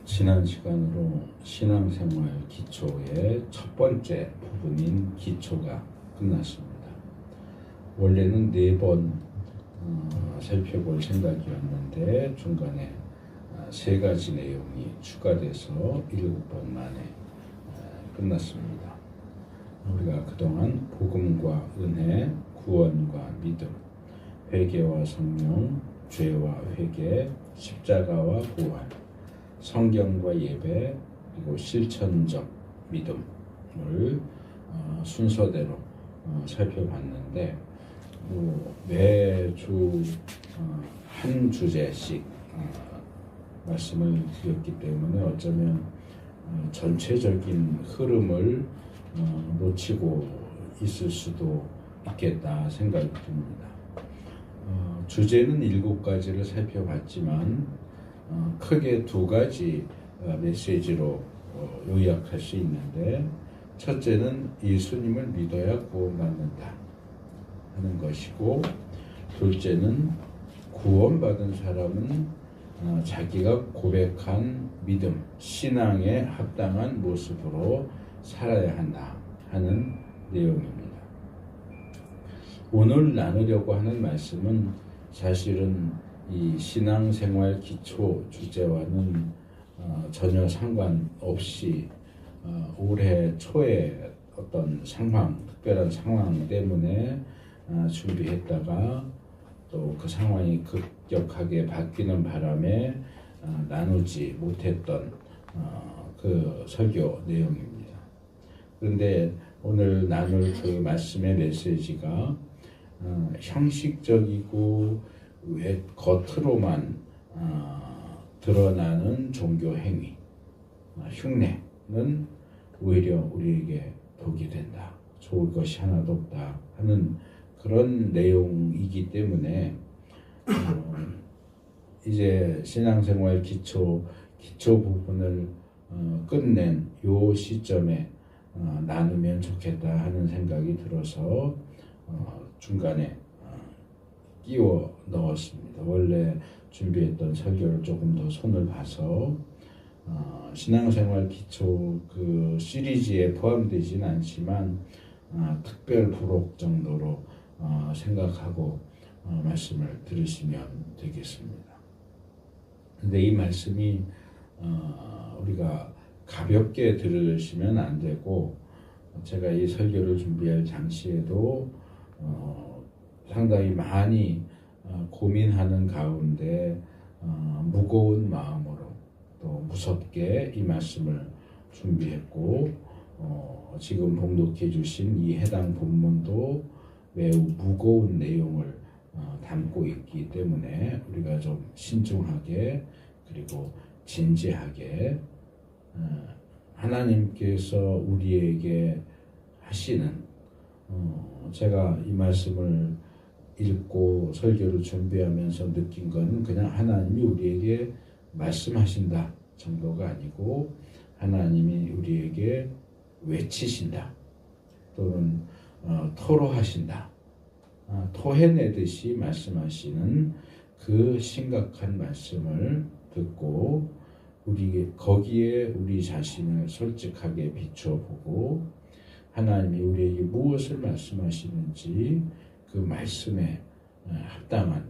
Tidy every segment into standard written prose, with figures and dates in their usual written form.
지난 시간으로 신앙생활 기초의 첫 번째 부분인 기초가 끝났습니다. 원래는 4번 살펴볼 생각이었는데 중간에 3가지 내용이 추가돼서 7번 만에 끝났습니다. 우리가 그동안 복음과 은혜, 구원과 믿음, 회개와 성령, 죄와 회개, 십자가와 부활, 성경과 예배, 그리고 실천적 믿음을 순서대로 살펴봤는데 매주 한 주제씩 말씀을 드렸기 때문에 어쩌면 전체적인 흐름을 놓치고 있을 수도 있겠다 생각이 듭니다. 주제는 7가지를 살펴봤지만 크게 2가지 메시지로 요약할 수 있는데, 첫째는 예수님을 믿어야 구원받는다 하는 것이고, 둘째는 구원받은 사람은 자기가 고백한 믿음, 신앙에 합당한 모습으로 살아야 한다 하는 내용입니다. 오늘 나누려고 하는 말씀은 사실은 이 신앙생활 기초 주제와는 전혀 상관없이 올해 초에 어떤 상황, 특별한 상황 때문에 준비했다가 또 그 상황이 급격하게 바뀌는 바람에 나누지 못했던 그 설교 내용입니다. 그런데 오늘 나눌 그 말씀의 메시지가 형식적이고 겉으로만 드러나는 종교 행위, 흉내는 오히려 우리에게 독이 된다, 좋을 것이 하나도 없다 하는 그런 내용이기 때문에 이제 신앙생활 기초 부분을 끝낸 요 시점에 나누면 좋겠다 하는 생각이 들어서 중간에 끼워 넣었습니다. 원래 준비했던 설교를 조금 더 손을 봐서 신앙생활 기초 그 시리즈에 포함되진 않지만 특별 부록 정도로 생각하고 말씀을 들으시면 되겠습니다. 근데 이 말씀이 우리가 가볍게 들으시면 안 되고, 제가 이 설교를 준비할 당시에도 상당히 많이 고민하는 가운데 무거운 마음으로 또 무섭게 이 말씀을 준비했고, 지금 봉독해 주신 이 해당 본문도 매우 무거운 내용을 담고 있기 때문에 우리가 좀 신중하게 그리고 진지하게 하나님께서 우리에게 하시는, 제가 이 말씀을 읽고 설교를 준비하면서 느낀 것은 그냥 하나님이 우리에게 말씀하신다 정도가 아니고 하나님이 우리에게 외치신다 또는 토로하신다, 토해내듯이 말씀하시는 그 심각한 말씀을 듣고 거기에 우리 자신을 솔직하게 비춰보고 하나님이 우리에게 무엇을 말씀하시는지 그 말씀에 합당한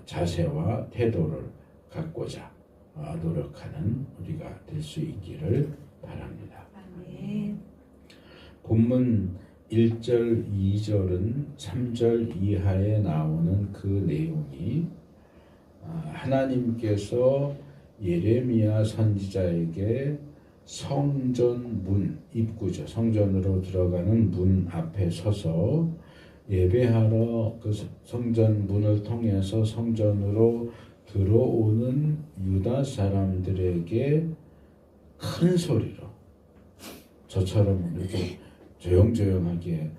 자세와 태도를 갖고자 노력하는 우리가 될 수 있기를 바랍니다. 아멘. 본문 1절, 2절은 3절 이하에 나오는 그 내용이 하나님께서 예레미야 선지자에게 성전 문 입구죠. 성전으로 들어가는 문 앞에 서서 예배하러 그 성전 문을 통해서 성전으로 들어오는 유다 사람들에게 큰 소리로, 저처럼 이렇게 조용조용하게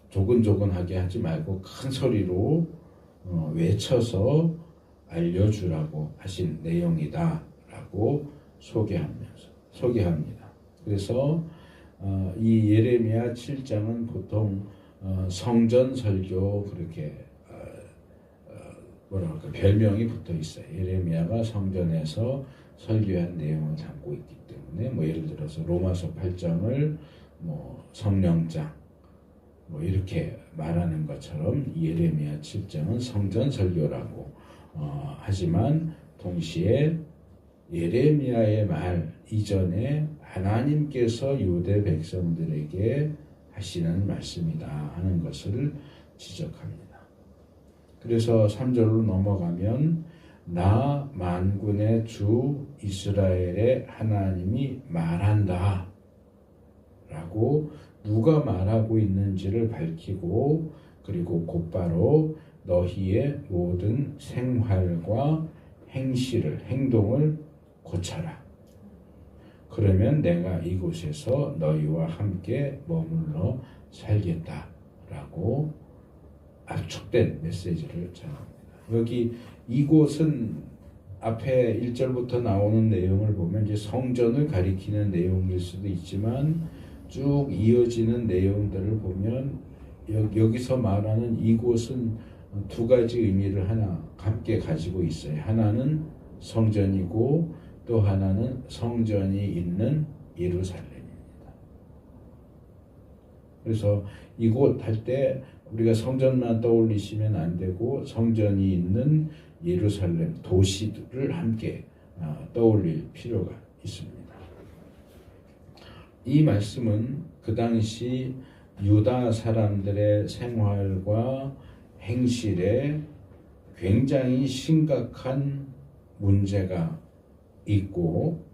조근조근하게 하지 말고 큰 소리로 외쳐서 알려주라고 하신 내용이다 라고 소개합니다. 그래서 이 예레미야 7장은 보통 성전 설교 그렇게 뭐랄까 별명이 붙어 있어요. 예레미야가 성전에서 설교한 내용을 담고 있기 때문에 뭐 예를 들어서 로마서 8장을 뭐 성령장 뭐 이렇게 말하는 것처럼 예레미야 7장은 성전 설교라고 하지만 동시에 예레미야의 말 이전에 하나님께서 유대 백성들에게 하시는 말씀이다 하는 것을 지적합니다. 그래서 3절로 넘어가면 나 만군의 주 이스라엘의 하나님이 말한다 라고 누가 말하고 있는지를 밝히고 그리고 곧바로 너희의 모든 생활과 행동을 고쳐라. 그러면 내가 이곳에서 너희와 함께 머물러 살겠다라고 압축된 메시지를 전합니다. 여기 이곳은 앞에 1절부터 나오는 내용을 보면 이제 성전을 가리키는 내용일 수도 있지만 쭉 이어지는 내용들을 보면 여기서 말하는 이곳은 두 가지 의미를 하나 함께 가지고 있어요. 하나는 성전이고 또 하나는 성전이 있는 예루살렘입니다. 그래서 이곳 할 때 우리가 성전만 떠올리시면 안 되고 성전이 있는 예루살렘 도시들을 함께 떠올릴 필요가 있습니다. 이 말씀은 그 당시 유다 사람들의 생활과 행실에 굉장히 심각한 문제가 있고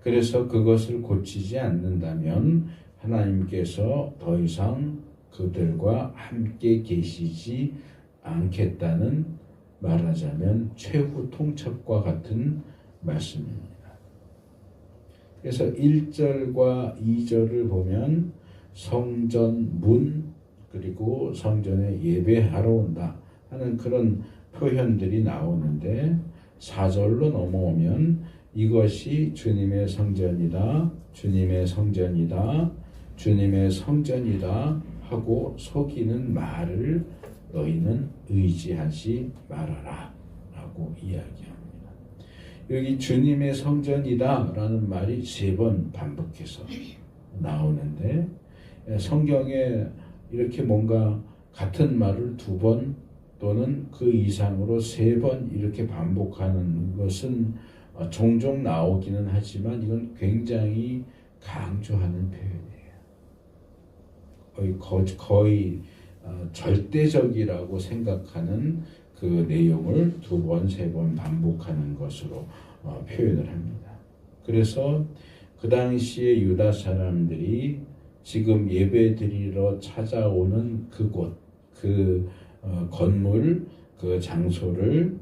그래서 그것을 고치지 않는다면 하나님께서 더 이상 그들과 함께 계시지 않겠다는 말하자면 최후 통첩과 같은 말씀입니다. 그래서 1절과 2절을 보면 성전 문 그리고 성전에 예배하러 온다 하는 그런 표현들이 나오는데 4절로 넘어오면 이것이 주님의 성전이다, 주님의 성전이다, 주님의 성전이다 하고 속이는 말을 너희는 의지하지 말아라 라고 이야기합니다. 여기 주님의 성전이다 라는 말이 3번 반복해서 나오는데 성경에 이렇게 뭔가 같은 말을 2번 또는 그 이상으로 3번 이렇게 반복하는 것은 종종 나오기는 하지만 이건 굉장히 강조하는 표현이에요. 거의 절대적이라고 생각하는 그 내용을 2번, 3번 반복하는 것으로 표현을 합니다. 그래서 그 당시에 유다 사람들이 지금 예배드리러 찾아오는 그곳, 그 건물, 그 장소를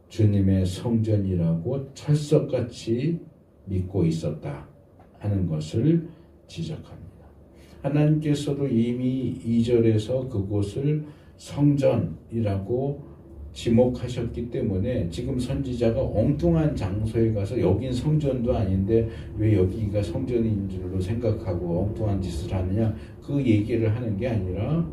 주님의 성전이라고 철석같이 믿고 있었다 하는 것을 지적합니다. 하나님께서도 이미 2절에서 그곳을 성전이라고 지목하셨기 때문에 지금 선지자가 엉뚱한 장소에 가서 여긴 성전도 아닌데 왜 여기가 성전인 줄로 생각하고 엉뚱한 짓을 하느냐 그 얘기를 하는 게 아니라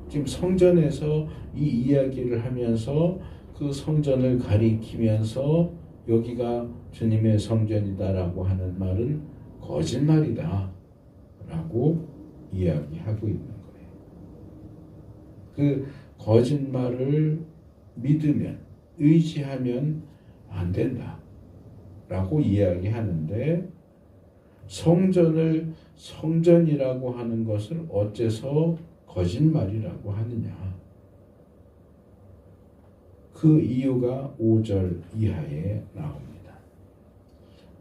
지금 성전에서 이 이야기를 하면서 그 성전을 가리키면서 여기가 주님의 성전이다라고 하는 말은 거짓말이다 라고 이야기하고 있는 거예요. 그 거짓말을 믿으면 의지하면 안 된다 라고 이야기하는데 성전을 성전이라고 하는 것을 어째서 거짓말이라고 하느냐 그 이유가 5절 이하에 나옵니다.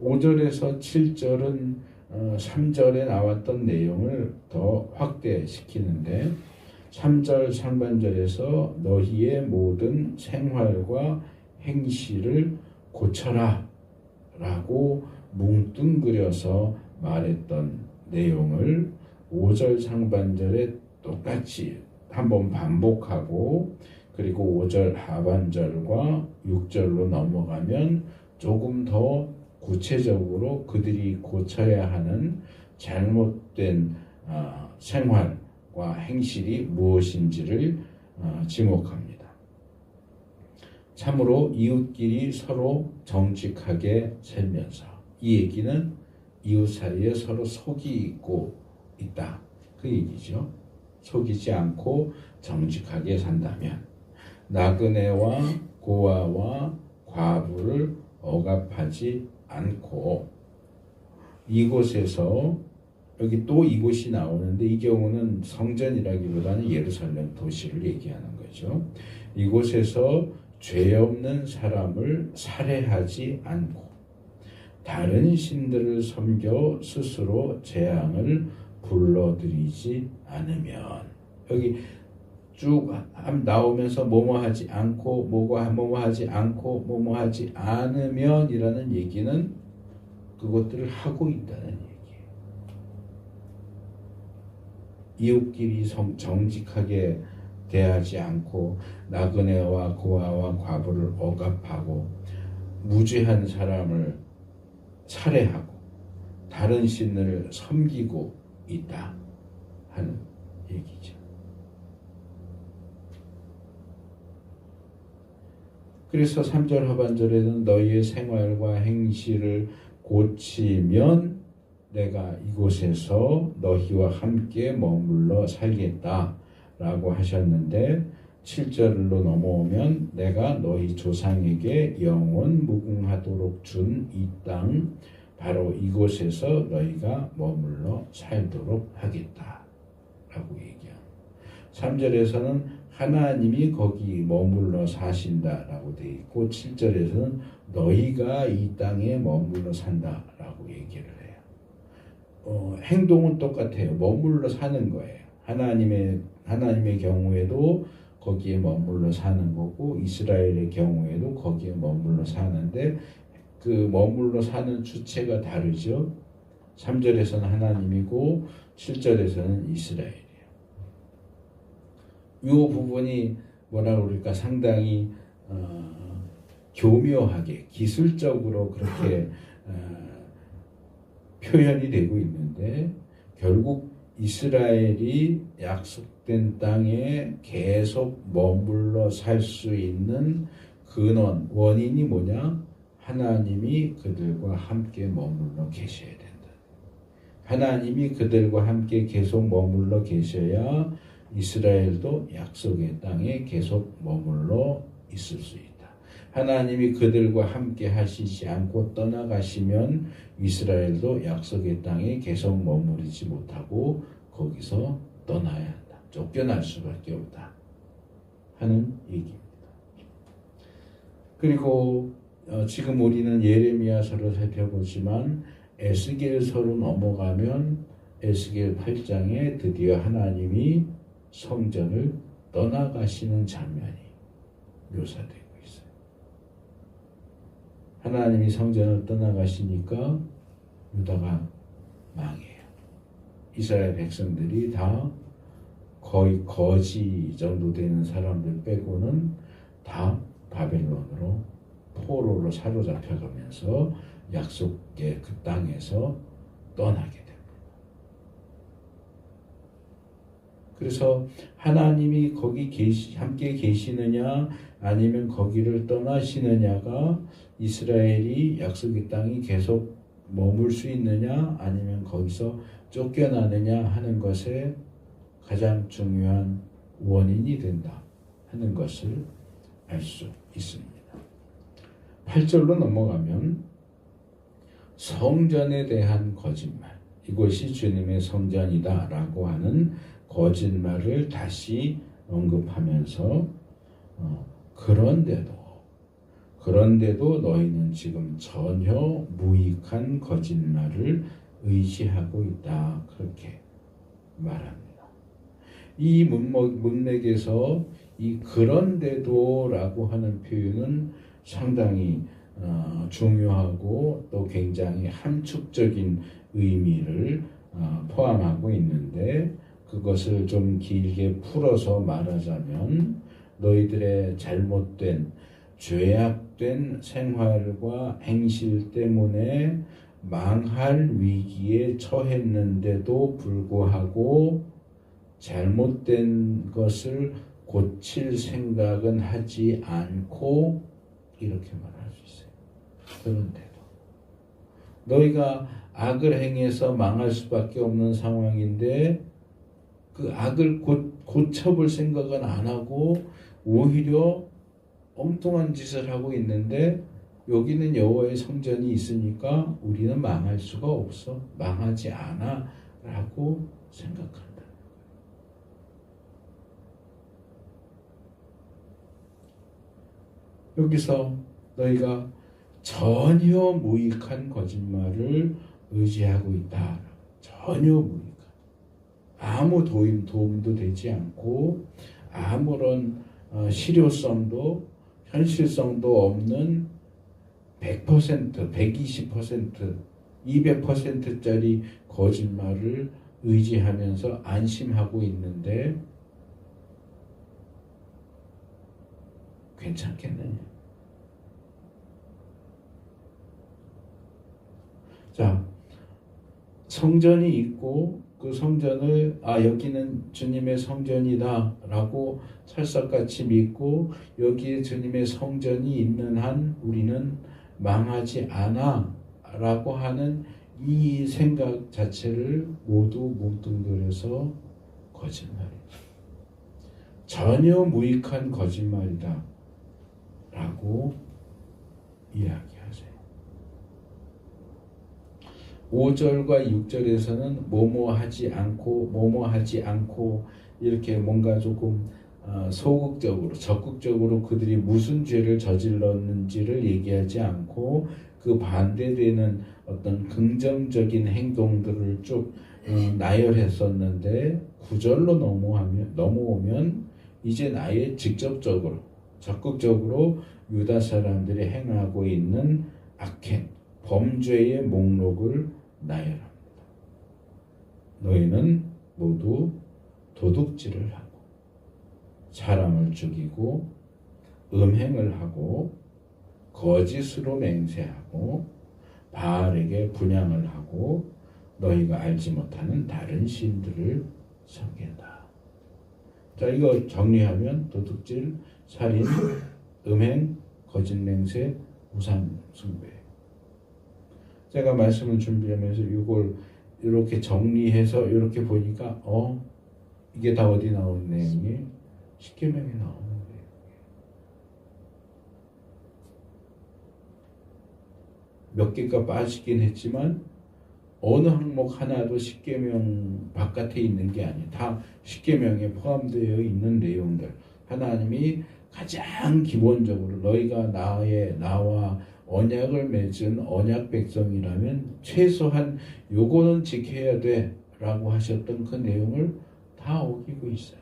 5절에서 7절은 3절에 나왔던 내용을 더 확대시키는데 3절 상반절에서 너희의 모든 생활과 행실을 고쳐라 라고 뭉뚱그려서 말했던 내용을 5절 상반절에 똑같이 한번 반복하고 그리고 5절 하반절과 6절로 넘어가면 조금 더 구체적으로 그들이 고쳐야 하는 잘못된 생활과 생활과 행실이 무엇인지를 지목합니다. 참으로 이웃끼리 서로 정직하게 살면서, 이 얘기는 이웃 사이에 서로 속이 있고 있다, 그 얘기죠. 속이지 않고 정직하게 산다면 나그네와 고아와 과부를 억압하지 않고, 이곳에서, 여기 또 이곳이 나오는데 이 경우는 성전이라기보다는 예루살렘 도시를 얘기하는 거죠. 이곳에서 죄 없는 사람을 살해하지 않고 다른 신들을 섬겨 스스로 재앙을 불러들이지 않으면, 여기 쭉 나오면서 뭐뭐하지 않고 뭐뭐하지 않고 뭐뭐하지 않으면이라는 얘기는 그것들을 하고 있다는 얘기예요. 이웃끼리 정직하게 대하지 않고 나그네와 고아와 과부를 억압하고 무죄한 사람을 살해하고 다른 신을 섬기고 있다 하는 얘기죠. 그래서 3절 하반절에는 너희의 생활과 행실을 고치면 내가 이곳에서 너희와 함께 머물러 살겠다라고 하셨는데, 7절로 넘어오면 내가 너희 조상에게 영원 무궁하도록 준 이 땅 바로 이곳에서 너희가 머물러 살도록 하겠다라고 얘기합니다. 3절에서는 하나님이 거기 머물러 사신다라고 되어 있고, 7절에서는 너희가 이 땅에 머물러 산다라고 얘기를 해요. 행동은 똑같아요. 머물러 사는 거예요. 하나님의 경우에도 거기에 머물러 사는 거고, 이스라엘의 경우에도 거기에 머물러 사는데 그 머물러 사는 주체가 다르죠. 3절에서는 하나님이고 7절에서는 이스라엘이에요. 이 부분이 뭐라 그럴까, 상당히 교묘하게 기술적으로 그렇게 표현이 되고 있는데, 결국 이스라엘이 약속된 땅에 계속 머물러 살 수 있는 근원, 원인이 뭐냐? 하나님이 그들과 함께 머물러 계셔야 된다. 하나님이 그들과 함께 계속 머물러 계셔야 이스라엘도 약속의 땅에 계속 머물러 있을 수 있다. 하나님이 그들과 함께 하시지 않고 떠나가시면 이스라엘도 약속의 땅에 계속 머무르지 못하고 거기서 떠나야 한다. 쫓겨날 수밖에 없다 하는 얘기입니다. 그리고 지금 우리는 예레미야서를 살펴보지만 에스겔서로 넘어가면 에스겔 8장에 드디어 하나님이 성전을 떠나가시는 장면이 묘사되고 있어요. 하나님이 성전을 떠나가시니까 유다가 망해요. 이스라엘 백성들이 다 거의 거지 정도 되는 사람들 빼고는 다 바벨론으로 포로로 사로잡혀가면서 약속의 그 땅에서 떠나게 됩니다. 그래서 하나님이 거기 함께 계시느냐 아니면 거기를 떠나시느냐가 이스라엘이 약속의 땅이 계속 머물 수 있느냐 아니면 거기서 쫓겨나느냐 하는 것에 가장 중요한 원인이 된다 하는 것을 알 수 있습니다. 8절로 넘어가면 성전에 대한 거짓말, 이곳이 주님의 성전이다 라고 하는 거짓말을 다시 언급하면서 그런데도 너희는 지금 전혀 무익한 거짓말을 의지하고 있다, 그렇게 말합니다. 이 문맥에서 이 그런데도 라고 하는 표현은 상당히 중요하고 또 굉장히 함축적인 의미를 포함하고 있는데, 그것을 좀 길게 풀어서 말하자면 너희들의 잘못된 죄악된 생활과 행실 때문에 망할 위기에 처했는데도 불구하고 잘못된 것을 고칠 생각은 하지 않고 이렇게 말할 수 있어요. 그런데도 너희가 악을 행해서 망할 수밖에 없는 상황인데 그 악을 고쳐볼 생각은 안 하고 오히려 엉뚱한 짓을 하고 있는데 여기는 여호와의 성전이 있으니까 우리는 망할 수가 없어. 망하지 않아 라고 생각한다. 여기서 너희가 전혀 무익한 거짓말을 의지하고 있다. 전혀 무익한. 아무 도움도 되지 않고 아무런 실효성도 현실성도 없는 100%, 120%, 200%짜리 거짓말을 의지하면서 안심하고 있는데 괜찮겠느냐? 자, 성전이 있고 그 성전을 여기는 주님의 성전이다 라고 찰떡같이 믿고 여기에 주님의 성전이 있는 한 우리는 망하지 않아 라고 하는 이 생각 자체를 모두 뭉뚱그려서 거짓말이다. 전혀 무익한 거짓말이다 라고 이야기하세요. 5절과 6절에서는 뭐뭐 하지 않고 이렇게 뭔가 조금 소극적으로 적극적으로 그들이 무슨 죄를 저질렀는지를 얘기하지 않고 그 반대되는 어떤 긍정적인 행동들을 쭉 나열했었는데 9절로 넘어오면 이제 아예 직접적으로 적극적으로 유다 사람들이 행하고 있는 악행, 범죄의 목록을 나열합니다. 너희는 모두 도둑질을 하고 사람을 죽이고 음행을 하고 거짓으로 맹세하고 바알에게 분향을 하고 너희가 알지 못하는 다른 신들을 섬긴다. 자, 이거 정리하면 도둑질, 살인, 음행, 거짓 맹세, 우상 숭배. 제가 말씀을 준비하면서 이걸 이렇게 정리해서 이렇게 보니까 이게 다 어디 나오는 내용이? 십계명에 나오는 거예요. 몇 개가 빠지긴 했지만 어느 항목 하나도 십계명 바깥에 있는 게 아니에요. 다 십계명에 포함되어 있는 내용들. 하나님이 가장 기본적으로 너희가 나와 언약을 맺은 언약 백성이라면 최소한 요거는 지켜야 돼 라고 하셨던 그 내용을 다 어기고 있어요.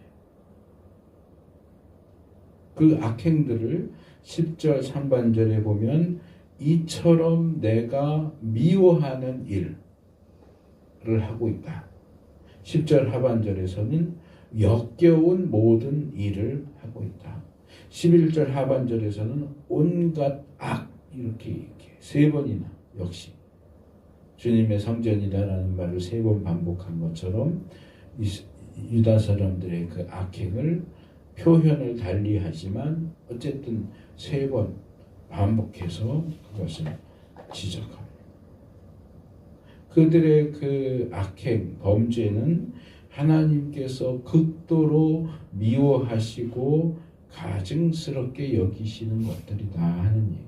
그 악행들을 10절 상반절에 보면 이처럼 내가 미워하는 일을 하고 있다. 10절 하반절에서는 역겨운 모든 일을 하고 있다. 11절 하반절에서는 온갖 악 이렇게 세 번이나 역시 주님의 성전이다라는 말을 세 번 반복한 것처럼 유다 사람들의 그 악행을 표현을 달리하지만 어쨌든 세 번 반복해서 그것을 지적합니다. 그들의 그 악행, 범죄는 하나님께서 극도로 미워하시고 가증스럽게 여기시는 것들이다 하는 얘기예요.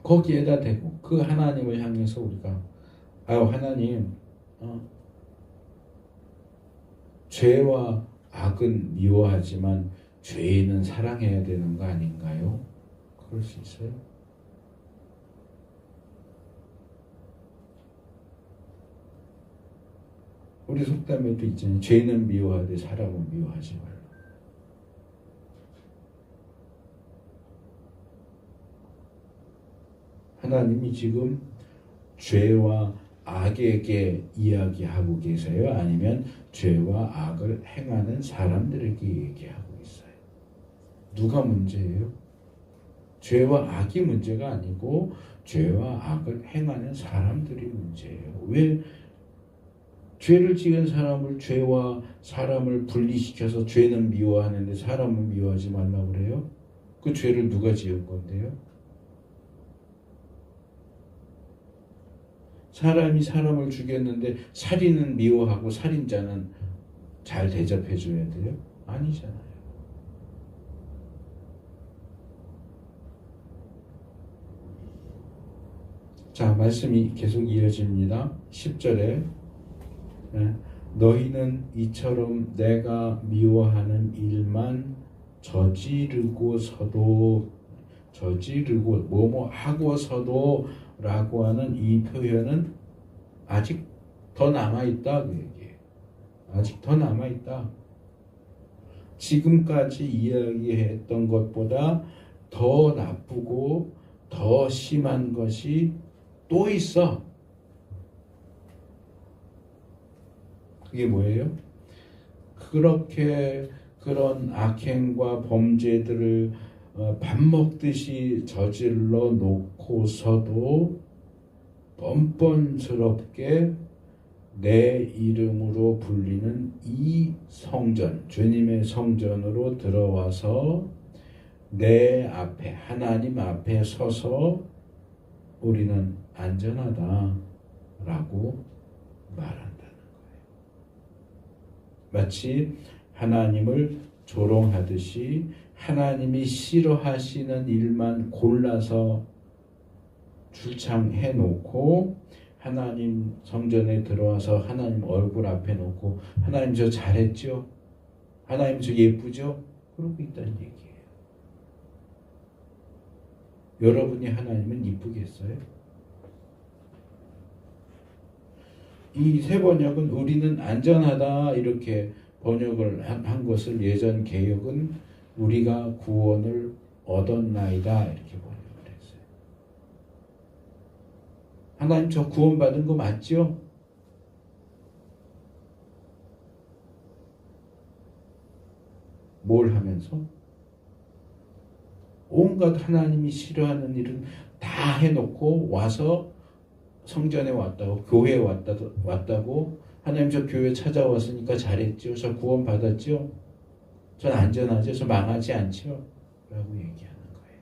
거기에다 대고 그 하나님을 향해서 우리가 하나님 죄와 악은 미워하지만 죄인은 사랑해야 되는 거 아닌가요? 그럴 수 있어요? 우리 속담에도 있잖아요. 죄는 미워하되 사람은 미워하지 말라. 하나님이 지금 죄와 악에게 이야기하고 계세요? 아니면 죄와 악을 행하는 사람들에게 얘기하고 있어요? 누가 문제예요? 죄와 악이 문제가 아니고 죄와 악을 행하는 사람들이 문제예요. 왜 죄를 지은 사람을 죄와 사람을 분리시켜서 죄는 미워하는데 사람은 미워하지 말라고 그래요? 그 죄를 누가 지은 건데요? 사람이 사람을 죽였는데 살인은 미워하고 살인자는 잘 대접해 줘야 돼요? 아니잖아요. 자, 말씀이 계속 이어집니다. 10절에 너희는 이처럼 내가 미워하는 일만 저지르고 뭐뭐 하고서도 라고 하는 이 표현은 아직 더 남아있다 그 얘기예요. 아직 더 남아있다. 지금까지 이야기했던 것보다 더 나쁘고 더 심한 것이 또 있어. 그게 뭐예요? 그렇게 그런 악행과 범죄들을 밥 먹듯이 저질러 놓고서도 뻔뻔스럽게 내 이름으로 불리는 이 성전, 주님의 성전으로 들어와서 내 앞에, 하나님 앞에 서서 우리는 안전하다라고 말한다는 거예요. 마치 하나님을 조롱하듯이 하나님이 싫어하시는 일만 골라서 출창해 놓고 하나님 성전에 들어와서 하나님 얼굴 앞에 놓고 하나님 저 잘했죠? 하나님 저 예쁘죠? 그러고 있다는 얘기예요. 여러분이 하나님은 이쁘겠어요? 이 새 번역은 우리는 안전하다 이렇게 번역을 한 것을 예전 개역은 우리가 구원을 얻었나이다 이렇게 번역을 했어요. 하나님 저 구원받은 거 맞죠? 뭘 하면서? 온갖 하나님이 싫어하는 일은 다 해놓고 와서 성전에 왔다고 교회에 왔다고 하나님 저 교회 찾아왔으니까 잘했죠. 저 구원 받았죠. 전 안전하죠. 저 망하지 않죠. 라고 얘기하는 거예요.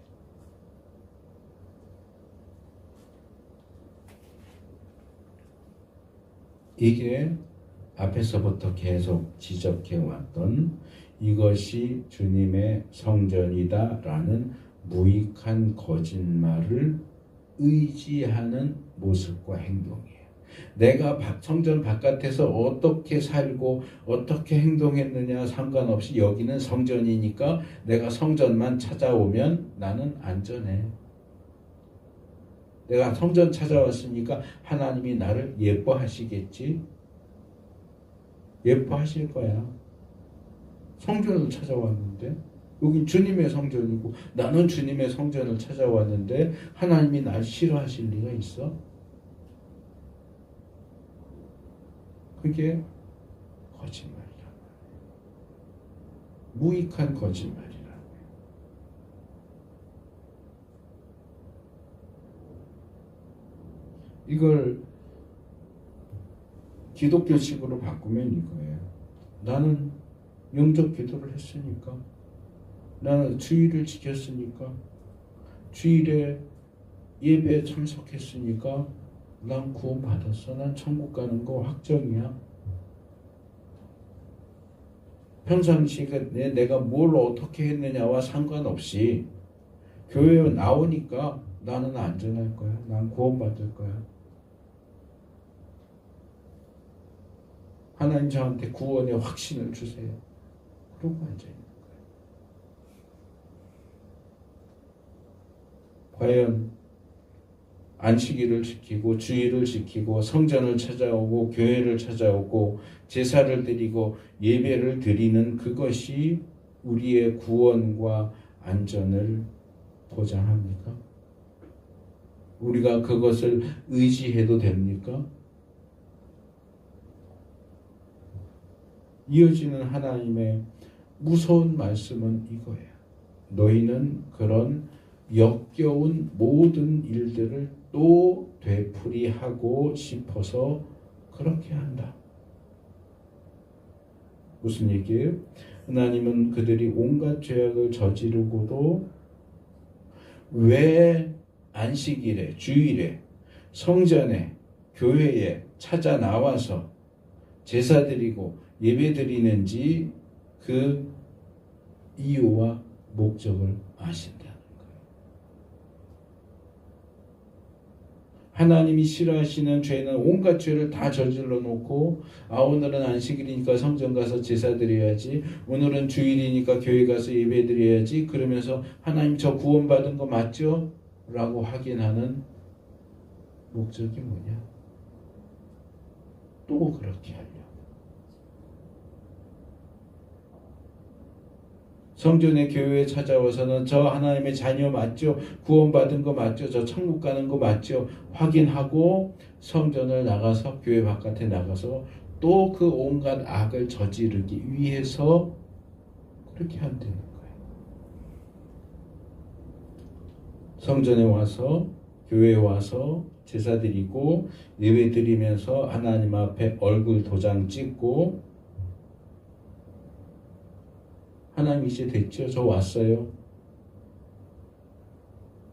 이게 앞에서부터 계속 지적해왔던 이것이 주님의 성전이다라는 무익한 거짓말을 의지하는 모습과 행동이에요. 내가 성전 바깥에서 어떻게 살고 어떻게 행동했느냐 상관없이 여기는 성전이니까 내가 성전만 찾아오면 나는 안전해. 내가 성전 찾아왔으니까 하나님이 나를 예뻐하시겠지? 예뻐하실 거야. 성전을 찾아왔는데 여기 주님의 성전이고 나는 주님의 성전을 찾아왔는데 하나님이 날 싫어하실 리가 있어? 그게 거짓말이란 말이에요. 무익한 거짓말이란 말이에요. 이걸 기독교식으로 바꾸면 이거예요. 나는 영적 기도를 했으니까, 나는 주일을 지켰으니까, 주일에 예배에 참석했으니까 난 구원 받았어. 난 천국 가는 거 확정이야. 평상시에 내가 뭘 어떻게 했느냐와 상관없이 교회에 나오니까 나는 안전할 거야. 난 구원 받을 거야. 하나님 저한테 구원의 확신을 주세요. 그러고 앉아있는 거예요. 과연 안식일을 지키고 주일을 지키고 성전을 찾아오고 교회를 찾아오고 제사를 드리고 예배를 드리는 그것이 우리의 구원과 안전을 보장합니까? 우리가 그것을 의지해도 됩니까? 이어지는 하나님의 무서운 말씀은 이거예요. 너희는 그런 역겨운 모든 일들을 또 되풀이하고 싶어서 그렇게 한다. 무슨 얘기예요? 하나님은 그들이 온갖 죄악을 저지르고도 왜 안식일에, 주일에, 성전에, 교회에 찾아 나와서 제사 드리고 예배 드리는지 그 이유와 목적을 아신다는 거예요. 하나님이 싫어하시는 죄는 온갖 죄를 다 저질러 놓고 오늘은 안식일이니까 성전 가서 제사 드려야지, 오늘은 주일이니까 교회 가서 예배 드려야지, 그러면서 하나님 저 구원받은 거 맞죠? 라고 확인하는 목적이 뭐냐? 또 그렇게 하려고. 성전에 교회에 찾아와서는 저 하나님의 자녀 맞죠? 구원받은 거 맞죠? 저 천국 가는 거 맞죠? 확인하고 성전을 나가서 교회 바깥에 나가서 또 그 온갖 악을 저지르기 위해서 그렇게 한다는 거예요. 성전에 와서 교회에 와서 제사 드리고 예배 드리면서 하나님 앞에 얼굴 도장 찍고 하나님 이제 됐죠? 저 왔어요.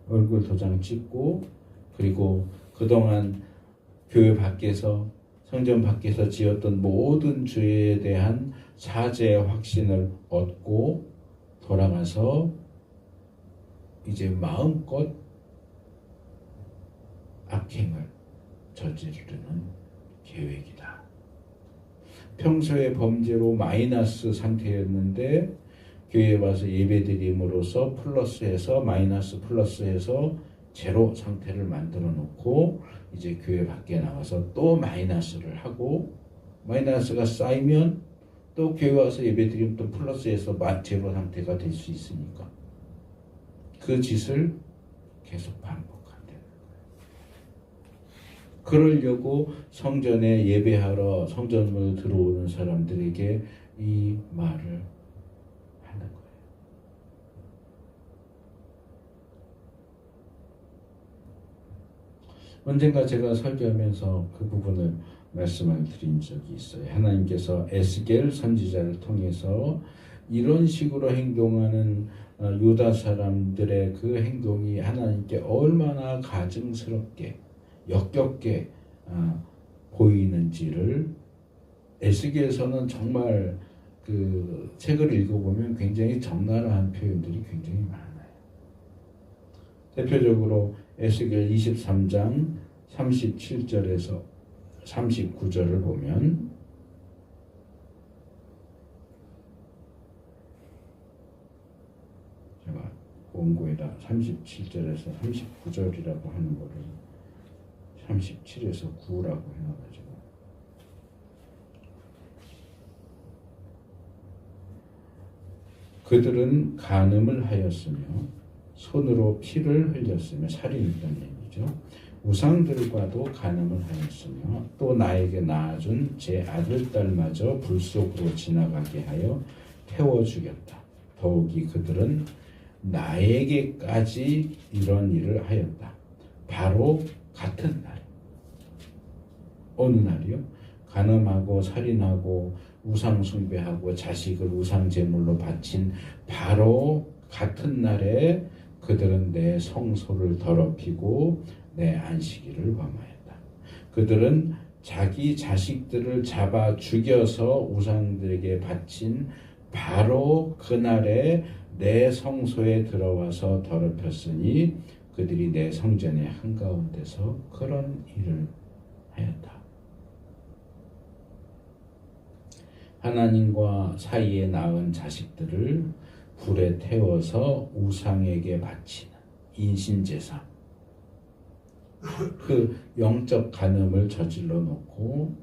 얼굴 도장 찍고 그리고 그동안 교회 밖에서 성전 밖에서 지었던 모든 죄에 대한 사죄의 확신을 얻고 돌아가서 이제 마음껏 악행을 저지르는 계획이다. 평소에 범죄로 마이너스 상태였는데 교회에 와서 예배드림으로써 플러스해서 마이너스 플러스해서 제로 상태를 만들어 놓고 이제 교회 밖에 나와서 또 마이너스를 하고 마이너스가 쌓이면 또 교회 와서 예배드리면 또 플러스해서 제로 상태가 될 수 있으니까 그 짓을 계속 반복한다는 거예요. 그러려고 성전에 예배하러 성전문을 들어오는 사람들에게 이 말을 하는 거예요. 언젠가 제가 설교하면서 그 부분을 말씀을 드린 적이 있어요. 하나님께서 에스겔 선지자를 통해서 이런 식으로 행동하는 유다 사람들의 그 행동이 하나님께 얼마나 가증스럽게 역겹게 보이는지를 에스겔서는 정말 그 책을 읽어보면 굉장히 적나라한 표현들이 굉장히 많아요. 대표적으로 에스겔 23장 37절에서 39절을 보면 제가 원고에다 37절에서 39절이라고 하는 거를 37에서 9라고 해놔가지고 그들은 간음을 하였으며 손으로 피를 흘렸으며 살인했다는 얘기죠. 우상들과도 간음을 하였으며 또 나에게 낳아준 제 아들딸마저 불 속으로 지나가게 하여 태워 죽였다. 더욱이 그들은 나에게까지 이런 일을 하였다. 바로 같은 날. 어느 날이요? 간음하고 살인하고 우상 숭배하고 자식을 우상 제물로 바친 바로 같은 날에 그들은 내 성소를 더럽히고 내 안식일을 범하였다. 그들은 자기 자식들을 잡아 죽여서 우상들에게 바친 바로 그날에 내 성소에 들어와서 더럽혔으니 그들이 내 성전의 한가운데서 그런 일을 하였다. 하나님과 사이에 낳은 자식들을 불에 태워서 우상에게 바치는 인신제사, 그 영적 간음을 저질러 놓고,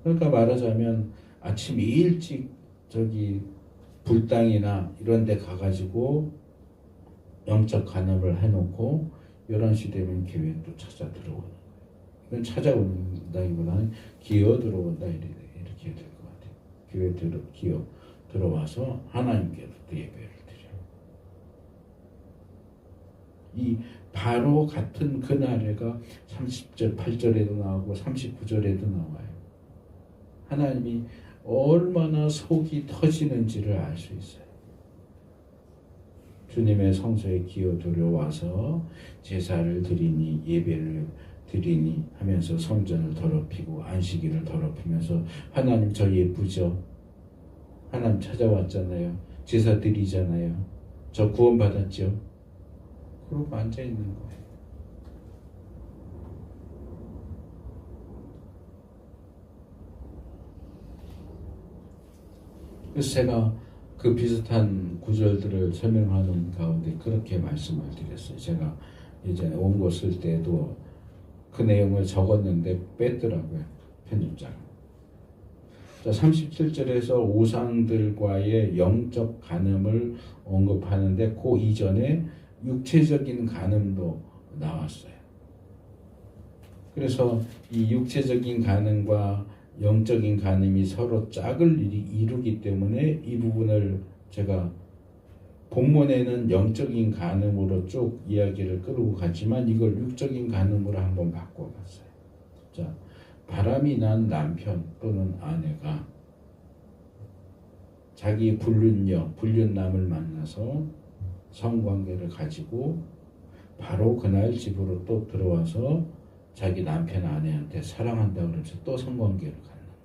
그러니까 말하자면 아침 일찍 저기 불당이나 이런 데 가가지고 영적 간음을 해놓고 11시 되면 교회에 또 찾아 들어오는 거예요. 이건 찾아온다기보다는 기어 들어온다 이렇게 될 것 같아요. 교회에 기어 들어와서 하나님께로 예배를 드려요. 이 바로 같은 그날에가 30절 8절에도 나오고 39절에도 나와요. 하나님이 얼마나 속이 터지는지를 알 수 있어요. 주님의 성소에 기어들어와서 제사를 드리니 예배를 드리니 하면서 성전을 더럽히고 안식일을 더럽히면서 하나님 저 예쁘죠? 하나님 찾아왔잖아요. 제사 드리잖아요. 저 구원받았죠? 그러고 앉아있는 거예요. 그래서 제가 그 비슷한 구절들을 설명하는 가운데 그렇게 말씀을 드렸어요. 제가 예전에 원고 쓸 때도 그 내용을 적었는데 뺐더라고요. 편집자가. 37절에서 우상들과의 영적 간음을 언급하는데 그 이전에 육체적인 간음도 나왔어요. 그래서 이 육체적인 간음과 영적인 간음이 서로 짝을 이루기 때문에 이 부분을 제가 본문에는 영적인 간음으로 쭉 이야기를 끌고 갔지만 이걸 육적인 간음으로 한번 바꿔봤어요. 자, 바람이 난 남편 또는 아내가 자기 불륜남을 만나서 성관계를 가지고 바로 그날 집으로 또 들어와서 자기 남편 아내한테 사랑한다 그러면서 또 성관계를 갖는 거예요.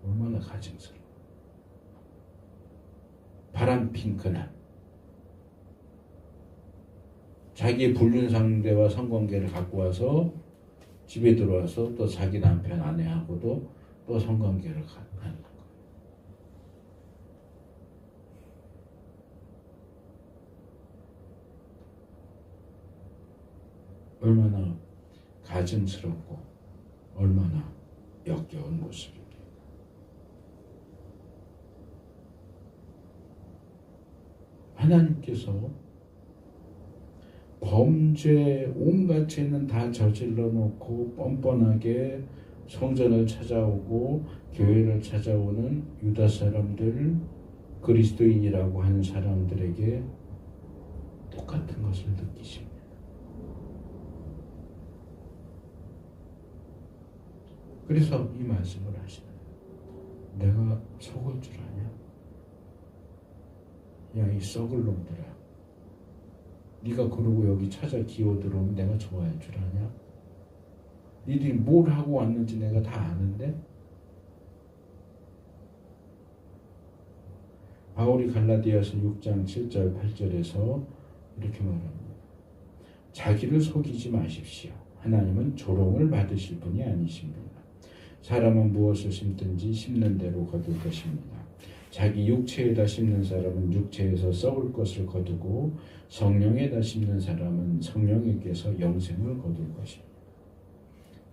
얼마나 가증스러워. 바람핀 그날 자기의 불륜 상대와 성관계를 갖고 와서 집에 들어와서 또 자기 남편 아내하고도 또 성관계를 갖는 거예요. 얼마나 가증스럽고 얼마나 역겨운 모습입니다. 하나님께서 범죄 온갖 죄는 다 저질러 놓고 뻔뻔하게 성전을 찾아오고 교회를 찾아오는 유다 사람들, 그리스도인이라고 하는 사람들에게 똑같은 것을 느끼십니다. 그래서 이 말씀을 하시는 거예요. 내가 속을 줄 아냐? 야, 이 썩을 놈들아. 네가 그러고 여기 찾아 기어들어오면 내가 좋아할 줄 아냐? 니들이 뭘 하고 왔는지 내가 다 아는데? 바울이 갈라디아서 6장 7절 8절에서 이렇게 말합니다. 자기를 속이지 마십시오. 하나님은 조롱을 받으실 분이 아니십니다. 사람은 무엇을 심든지 심는 대로 거둘 것입니다. 자기 육체에다 심는 사람은 육체에서 썩을 것을 거두고 성령에다 심는 사람은 성령에게서 영생을 거둘 것입니다.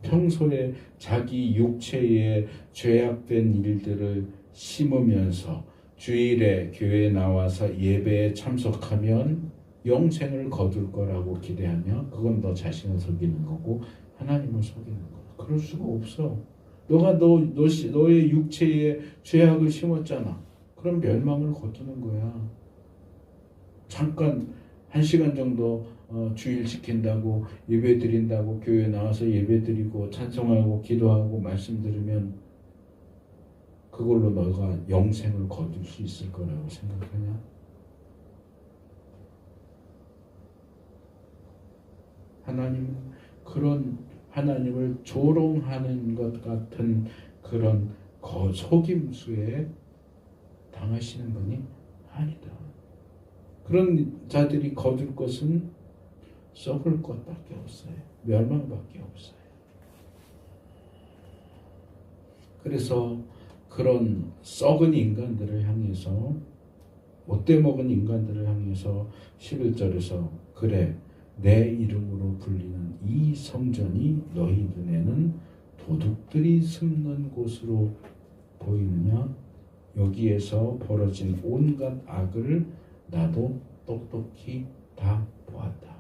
평소에 자기 육체에 죄악된 일들을 심으면서 주일에 교회에 나와서 예배에 참석하면 영생을 거둘 거라고 기대하며 그건 너 자신을 속이는 거고 하나님을 속이는 거야. 그럴 수가 없어. 너가 너의 육체에 죄악을 심었잖아. 그럼 멸망을 거두는 거야. 잠깐 1시간 정도 주일 지킨다고 예배 드린다고 교회 나와서 예배 드리고 찬송하고 기도하고 말씀 들으면 그걸로 너가 영생을 거둘 수 있을 거라고 생각하냐? 하나님은 그런 하나님을 조롱하는 것 같은 그런 속임수에 당하시는 분이 아니다. 그런 자들이 거둘 것은 썩을 것밖에 없어요. 멸망밖에 없어요. 그래서 그런 썩은 인간들을 향해서 못돼 먹은 인간들을 향해서 11절에서 그래 내 이름으로 불리는 이 성전이 너희 눈에는 도둑들이 숨는 곳으로 보이느냐? 여기에서 벌어진 온갖 악을 나도 똑똑히 다 보았다.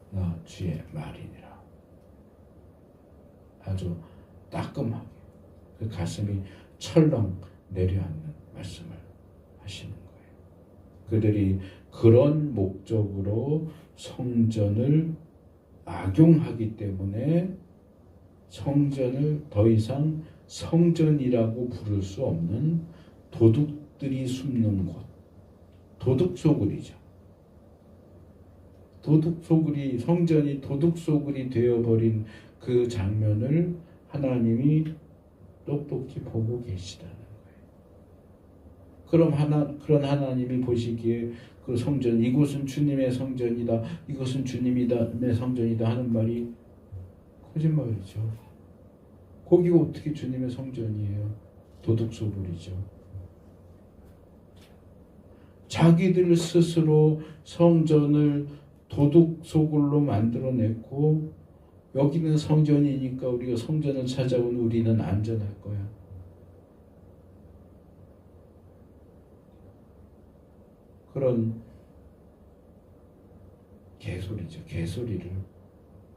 나 주의 말이니라. 아주 따끔하게 그 가슴이 철렁 내려앉는 말씀을 하시는 거예요. 그들이 그런 목적으로 성전을 악용하기 때문에 성전을 더 이상 성전이라고 부를 수 없는 도둑들이 숨는 곳, 도둑소굴이죠. 도둑소굴이, 성전이 도둑소굴이 되어버린 그 장면을 하나님이 똑똑히 보고 계시다는 거예요. 그런 하나님이 보시기에 그 성전, 이곳은 주님의 성전이다, 이것은 주님의 성전이다 하는 말이 거짓말이죠. 거기가 어떻게 주님의 성전이에요? 도둑소굴이죠. 자기들 스스로 성전을 도둑소굴로 만들어냈고, 여기는 성전이니까 우리가 성전을 찾아온 우리는 안전할 거야. 그런 개소리죠. 개소리를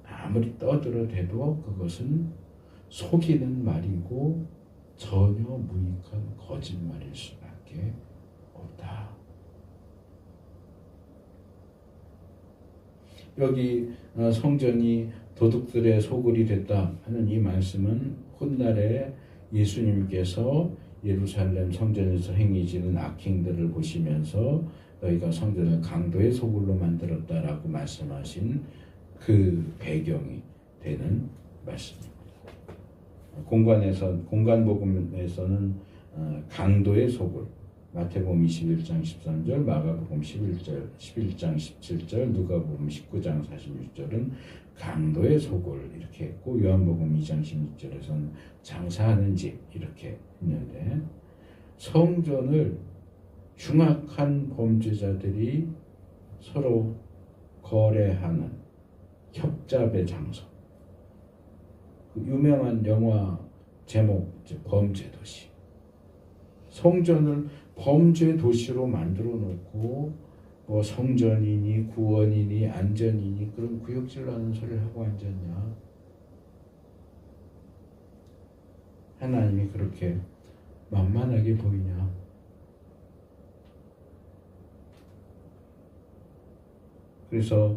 아무리 떠들어대도 그것은 속이는 말이고 전혀 무익한 거짓말일 수밖에 없다. 여기 성전이 도둑들의 소굴이 됐다 하는 이 말씀은 훗날에 예수님께서 예루살렘 성전에서 행해지는 악행들을 보시면서 너희가 성전을 강도의 소굴로 만들었다라고 말씀하신 그 배경이 되는 말씀입니다. 공간복음에서는 강도의 소굴, 마태복음 21장 13절, 마가복음 11장 17절, 누가복음 19장 46절은 강도의 소굴 이렇게 했고, 요한복음 2장 16절에서는 장사하는 집 이렇게 했는데, 성전을 흉악한 범죄자들이 서로 거래하는 협잡의 장소, 유명한 영화 제목 범죄도시, 성전을 범죄도시로 만들어 놓고 뭐 성전이니 구원이니 안전이니 그런 구역질 나는 소리를 하고 앉았냐. 하나님이 그렇게 만만하게 보이냐. 그래서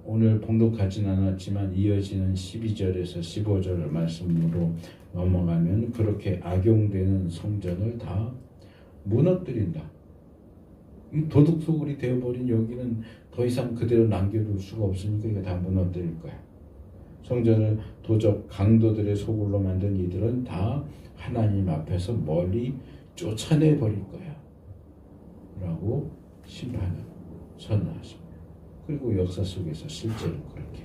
오늘 봉독하진 않았지만 이어지는 12절에서 15절 말씀으로 넘어가면 그렇게 악용되는 성전을 다 무너뜨린다. 이 도둑소굴이 되어버린 여기는 더 이상 그대로 남겨둘 수가 없으니까 이거 다 무너뜨릴 거야. 성전을 도적 강도들의 소굴로 만든 이들은 다 하나님 앞에서 멀리 쫓아내버릴 거야 라고 심판을 선언하십니다. 그리고 역사 속에서 실제로 그렇게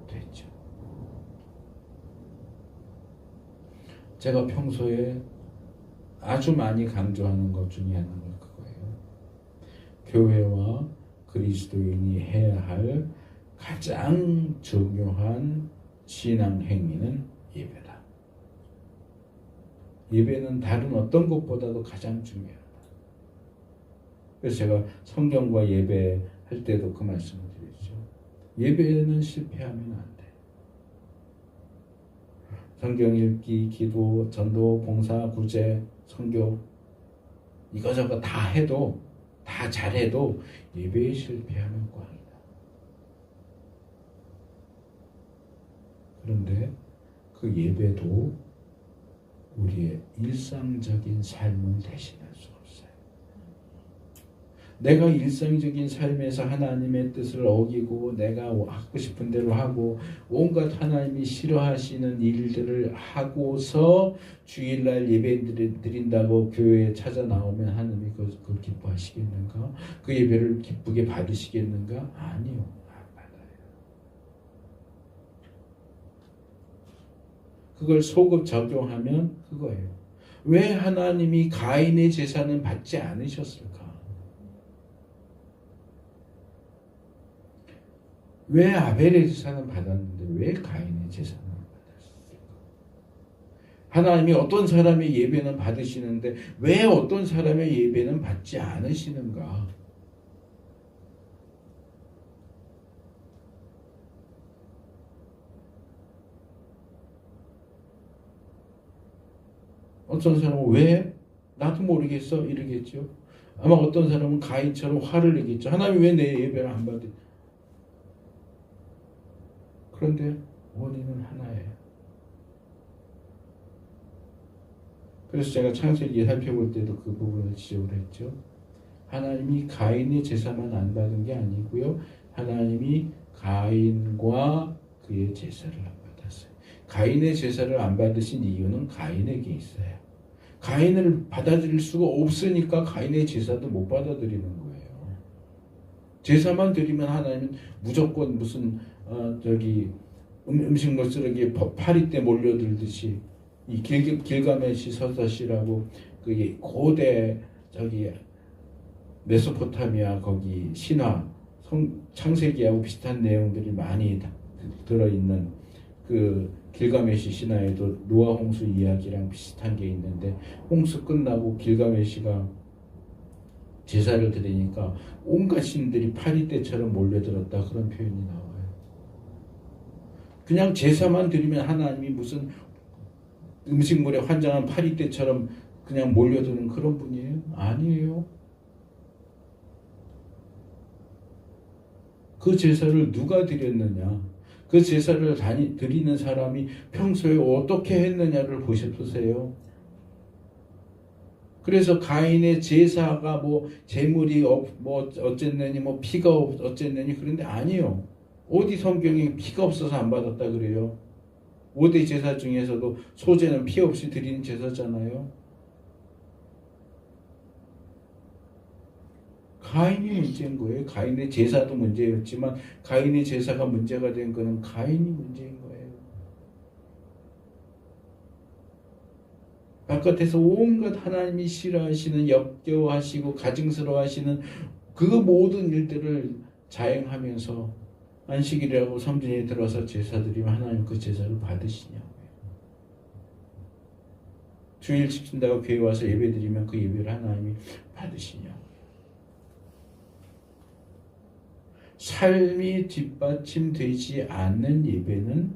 됐죠. 제가 평소에 아주 많이 강조하는 것 중에 하나가 그거예요. 교회와 그리스도인이 해야 할 가장 중요한 신앙 행위는 예배다. 예배는 다른 어떤 것보다도 가장 중요하다. 그래서 제가 성경과 예배 할 때도 그 말씀을 드리죠. 예배는 실패하면 안 돼. 성경 읽기, 기도, 전도, 봉사, 구제, 선교 이거저거 다 해도, 다 잘해도 예배에 실패하면 꽝이다. 그런데 그 예배도 우리의 일상적인 삶을 대신할 수 없어요. 내가 일상적인 삶에서 하나님의 뜻을 어기고 내가 하고 싶은 대로 하고 온갖 하나님이 싫어하시는 일들을 하고서 주일날 예배 드린다고 교회에 찾아 나오면 하나님이 그걸 기뻐하시겠는가? 그 예배를 기쁘게 받으시겠는가? 아니요. 안 받아요. 그걸 소급 적용하면 그거예요. 왜 하나님이 가인의 제사는 받지 않으셨을까? 왜 아벨의 제사는 받았는데 왜 가인의 제사는 받았을까? 하나님이 어떤 사람의 예배는 받으시는데 왜 어떤 사람의 예배는 받지 않으시는가? 어떤 사람은 왜? 나도 모르겠어 이러겠죠. 아마 어떤 사람은 가인처럼 화를 내겠죠. 하나님이 왜 내 예배를 안 받으? 그런데 원인은 하나예요. 그래서 제가 창세기 살펴볼 때도 그 부분을 지적을 했죠. 하나님이 가인의 제사만 안 받은 게 아니고요. 하나님이 가인과 그의 제사를 안 받았어요. 가인의 제사를 안 받으신 이유는 가인에게 있어요. 가인을 받아들일 수가 없으니까 가인의 제사도 못 받아들이는 거예요. 제사만 드리면 하나님은 무조건 무슨 음식물 쓰레기 파리 때 몰려들듯이 이 길가메시 서사시라고 그게 고대 메소포타미아 거기 신화 창세기하고 비슷한 내용들이 많이 들어있는 그 길가메시 신화에도 노아 홍수 이야기랑 비슷한 게 있는데 홍수 끝나고 길가메시가 제사를 드리니까 온갖 신들이 파리떼처럼 몰려들었다 그런 표현이 나와요. 그냥 제사만 드리면 하나님이 무슨 음식물에 환장한 파리떼처럼 그냥 몰려드는 그런 분이에요? 아니에요. 그 제사를 누가 드렸느냐? 그 제사를 드리는 사람이 평소에 어떻게 했느냐를 보세요. 그래서 가인의 제사가 뭐 재물이 뭐 어쨌느니 뭐 피가 어쨌느니 그런데 아니에요. 어디 성경에 피가 없어서 안 받았다 그래요? 5대 제사 중에서도 소제는 피 없이 드리는 제사잖아요. 가인이 문제인 거예요. 가인의 제사도 문제였지만 가인의 제사가 문제가 된 거는 가인이 문제인 거예요. 바깥에서 온갖 하나님이 싫어하시는 역겨워하시고 가증스러워하시는 그 모든 일들을 자행하면서 안식일이라고 성전에 들어서 제사드리면 하나님 그 제사를 받으시냐고요. 주일 지킨다고 교회 와서 예배드리면 그 예배를 하나님이 받으시냐고요. 삶이 뒷받침되지 않는 예배는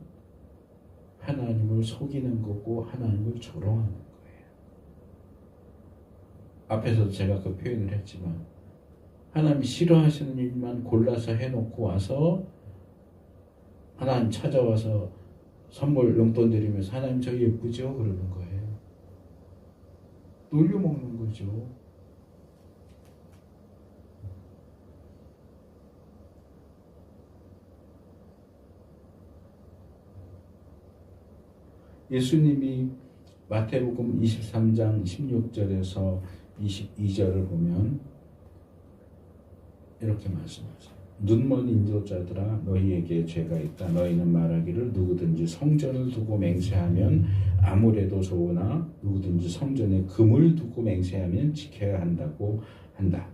하나님을 속이는 거고 하나님을 조롱하는 거예요. 앞에서도 제가 그 표현을 했지만 하나님이 싫어하시는 일만 골라서 해놓고 와서 하나님 찾아와서 선물 용돈 드리면서 하나님 저 예쁘죠? 그러는 거예요. 놀려먹는 거죠. 예수님이 마태복음 23장 16절에서 22절을 보면 이렇게 말씀하세요. 눈먼 인도자들아 너희에게 죄가 있다. 너희는 말하기를 누구든지 성전을 두고 맹세하면 아무래도 좋으나 누구든지 성전에 금을 두고 맹세하면 지켜야 한다고 한다.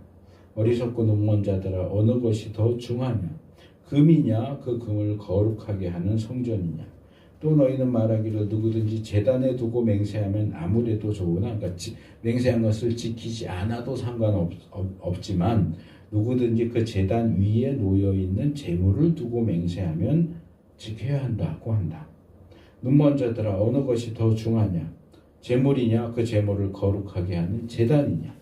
어리석고 눈먼 자들아 어느 것이 더 중하냐? 금이냐 그 금을 거룩하게 하는 성전이냐? 또 너희는 말하기를 누구든지 제단에 두고 맹세하면 아무래도 좋으나 그러니까 맹세한 것을 지키지 않아도 상관없지만 누구든지 그 제단 위에 놓여있는 제물을 두고 맹세하면 지켜야 한다고 한다. 눈먼 자들아 어느 것이 더 중하냐? 제물이냐 그 제물을 거룩하게 하는 제단이냐?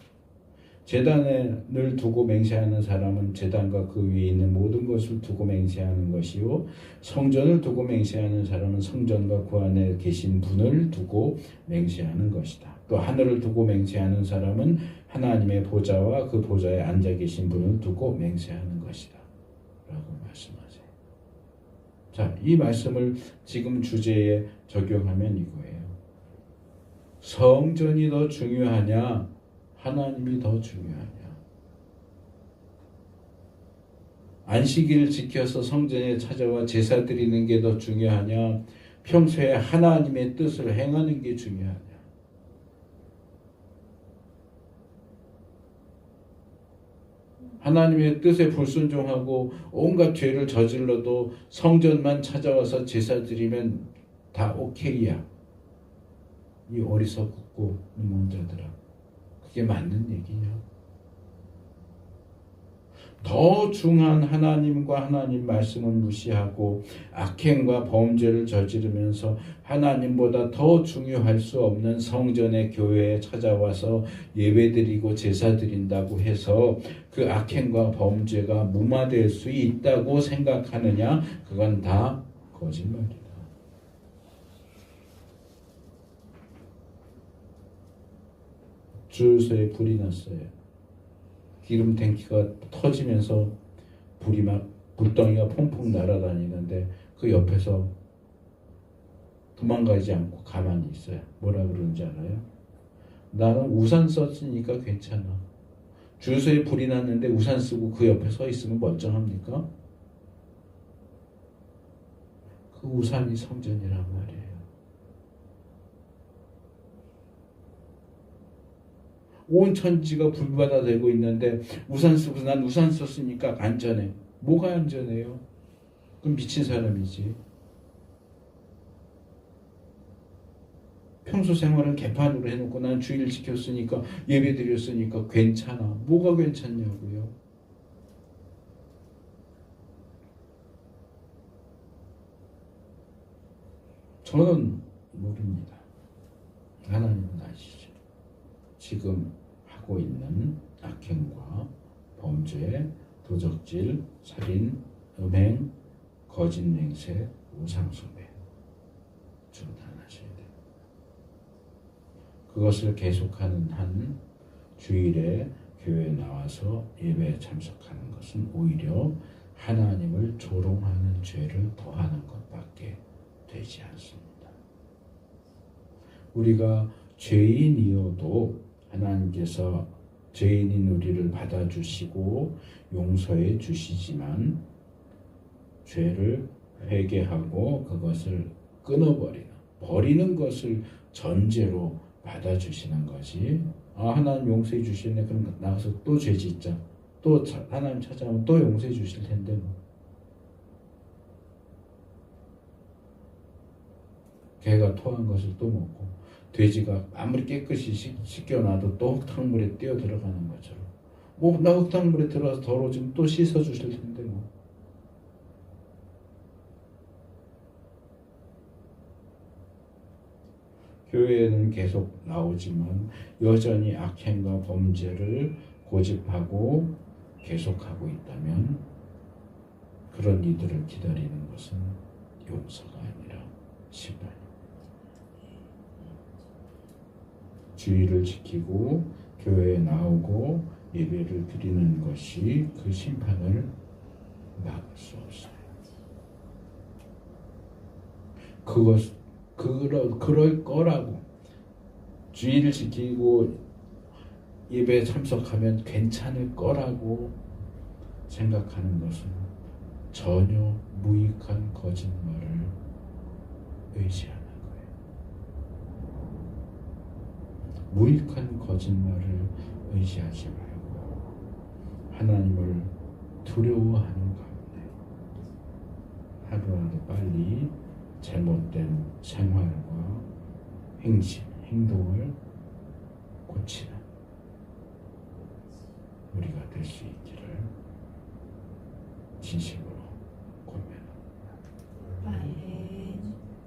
제단을 두고 맹세하는 사람은 제단과 그 위에 있는 모든 것을 두고 맹세하는 것이요 성전을 두고 맹세하는 사람은 성전과 그 안에 계신 분을 두고 맹세하는 것이다. 또 하늘을 두고 맹세하는 사람은 하나님의 보좌와 그 보좌에 앉아 계신 분을 두고 맹세하는 것이다 라고 말씀하세요. 자, 이 말씀을 지금 주제에 적용하면 이거예요. 성전이 더 중요하냐? 하나님이 더 중요하냐? 안식일 지켜서 성전에 찾아와 제사 드리는 게 더 중요하냐? 평소에 하나님의 뜻을 행하는 게 중요하냐? 하나님의 뜻에 불순종하고 온갖 죄를 저질러도 성전만 찾아와서 제사 드리면 다 오케이야. 이 어리석고 눈먼 자들아. 그게 맞는 얘기냐? 더 중한 하나님과 하나님 말씀을 무시하고 악행과 범죄를 저지르면서 하나님보다 더 중요할 수 없는 성전의 교회에 찾아와서 예배드리고 제사드린다고 해서 그 악행과 범죄가 무마될 수 있다고 생각하느냐? 그건 다 거짓말이다. 주유소에 불이 났어요. 기름 탱키가 터지면서 불이 막 불덩이가 퐁퐁 날아다니는데 그 옆에서 도망가지 않고 가만히 있어요. 뭐라 그러는지 알아요? 나는 우산 썼으니까 괜찮아. 주유소에 불이 났는데 우산 쓰고 그 옆에 서 있으면 멀쩡합니까? 그 우산이 성전이란 말이에요. 온 천지가 불바다 되고 있는데 우산 쓰고 난 우산 썼으니까 안전해. 뭐가 안전해요? 그럼 미친 사람이지. 평소 생활은 개판으로 해놓고 난 주일 지켰으니까 예배 드렸으니까 괜찮아. 뭐가 괜찮냐고요? 저는 모릅니다. 하나님은 아시죠. 지금 하고 있는 악행과 범죄, 도적질, 살인, 음행, 거짓 맹세, 우상숭배 중단하셔야 돼요. 그것을 계속하는 한 주일에 교회에 나와서 예배에 참석하는 것은 오히려 하나님을 조롱하는 죄를 더하는 것밖에 되지 않습니다. 우리가 죄인이어도 하나님께서 죄인인 우리를 받아주시고 용서해 주시지만 죄를 회개하고 그것을 버리는 것을 전제로 받아주시는 거지. 아, 하나님 용서해 주시네. 그럼 나가서 또 죄 짓자. 또 하나님 찾아오면 또 용서해 주실 텐데 뭐. 개가 토한 것을 또 먹고 돼지가 아무리 깨끗이 씻겨놔도 또 흙탕물에 뛰어 들어가는 것처럼 뭐 나 흙탕물에 들어가서 더러워지면 또 씻어주실 텐데 뭐. 교회에는 계속 나오지만 여전히 악행과 범죄를 고집하고 계속하고 있다면 그런 이들을 기다리는 것은 용서가 아니라 심판입니다. 주의를 지키고 교회에 나오고 예배를 드리는 것이 그 심판을 막을 수 없어요. 그럴 거라고 주의를 지키고 예배에 참석하면 괜찮을 거라고 생각하는 것은 전혀 무익한 거짓말을 의지하는 거예요. 무익한 거짓말을 의지하지 말고 하나님을 두려워하는 가운데 하루라도 빨리 잘못된 생활과 행동을 고치는 우리가 될 수 있기를 진심으로